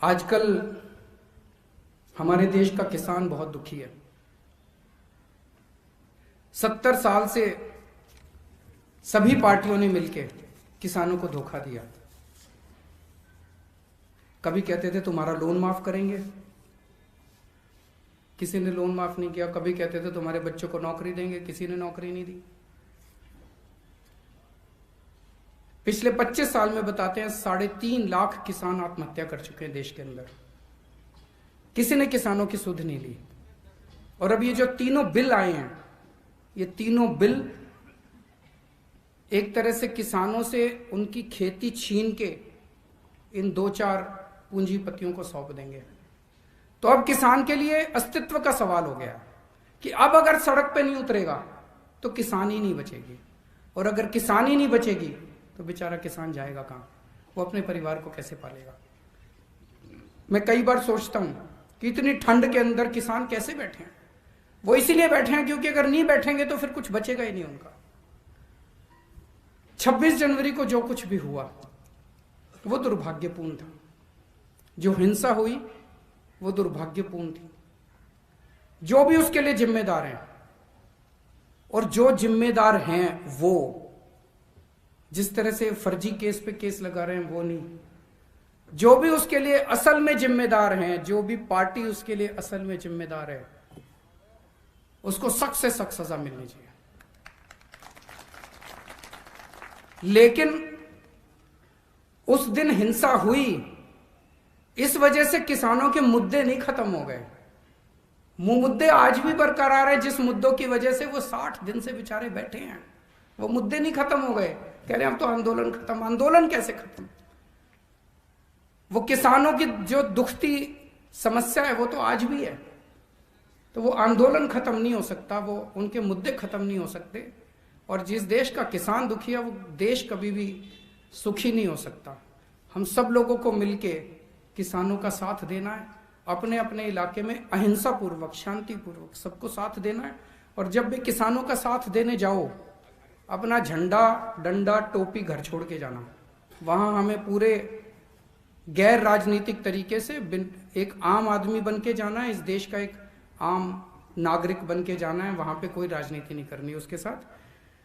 आजकल हमारे देश का किसान बहुत दुखी है। 70 साल से सभी पार्टियों ने मिलकर किसानों को धोखा दिया। कभी कहते थे तुम्हारा लोन माफ करेंगे, किसी ने लोन माफ नहीं किया। कभी कहते थे तुम्हारे बच्चों को नौकरी देंगे, किसी ने नौकरी नहीं दी। पिछले 25 साल में बताते हैं 3.5 लाख किसान आत्महत्या कर चुके हैं देश के अंदर। किसी ने किसानों की सुध नहीं ली। और अब ये जो तीनों बिल आए हैं, ये तीनों बिल एक तरह से किसानों से उनकी खेती छीन के इन 2-4 पूंजीपतियों को सौंप देंगे। तो अब किसान के लिए अस्तित्व का सवाल हो गया कि अब अगर सड़क पे नहीं उतरेगा तो किसान ही नहीं बचेगी, और अगर किसान ही नहीं बचेगी तो बेचारा किसान जाएगा कहां? वो अपने परिवार को कैसे पालेगा? मैं कई बार सोचता हूं कि इतनी ठंड के अंदर किसान कैसे बैठे हैं। वो इसीलिए बैठे हैं क्योंकि अगर नहीं बैठेंगे तो फिर कुछ बचेगा ही नहीं उनका। 26 जनवरी को जो कुछ भी हुआ वो दुर्भाग्यपूर्ण था। जो हिंसा हुई वो दुर्भाग्यपूर्ण थी। जो भी उसके लिए जिम्मेदार हैं, और जो जिम्मेदार हैं वो जिस तरह से फर्जी केस पे केस लगा रहे हैं वो नहीं, जो भी उसके लिए असल में जिम्मेदार हैं, जो भी पार्टी उसके लिए असल में जिम्मेदार है, उसको सख्त से सख्त सजा मिलनी चाहिए। लेकिन उस दिन हिंसा हुई, इस वजह से किसानों के मुद्दे नहीं खत्म हो गए। मुद्दे आज भी बरकरार है। जिस मुद्दों की वजह से वो 60 दिन से बेचारे बैठे हैं, वो मुद्दे नहीं खत्म हो गए। कह रहे हैं अब तो आंदोलन खत्म। आंदोलन कैसे खत्म? वो किसानों की जो दुखती समस्या है वो तो आज भी है। तो वो आंदोलन खत्म नहीं हो सकता, वो उनके मुद्दे खत्म नहीं हो सकते। और जिस देश का किसान दुखी है वो देश कभी भी सुखी नहीं हो सकता। हम सब लोगों को मिलके किसानों का साथ देना है। अपने अपने इलाके में अहिंसा पूर्वक, शांति पूर्वक सबको साथ देना है। और जब भी किसानों का साथ देने जाओ, अपना झंडा, डंडा, टोपी घर छोड़ के जाना। वहां हमें पूरे गैर राजनीतिक तरीके से एक आम आदमी बन के जाना है। इस देश का एक आम नागरिक बन के जाना है। वहां पे कोई राजनीति नहीं करनी उसके साथ।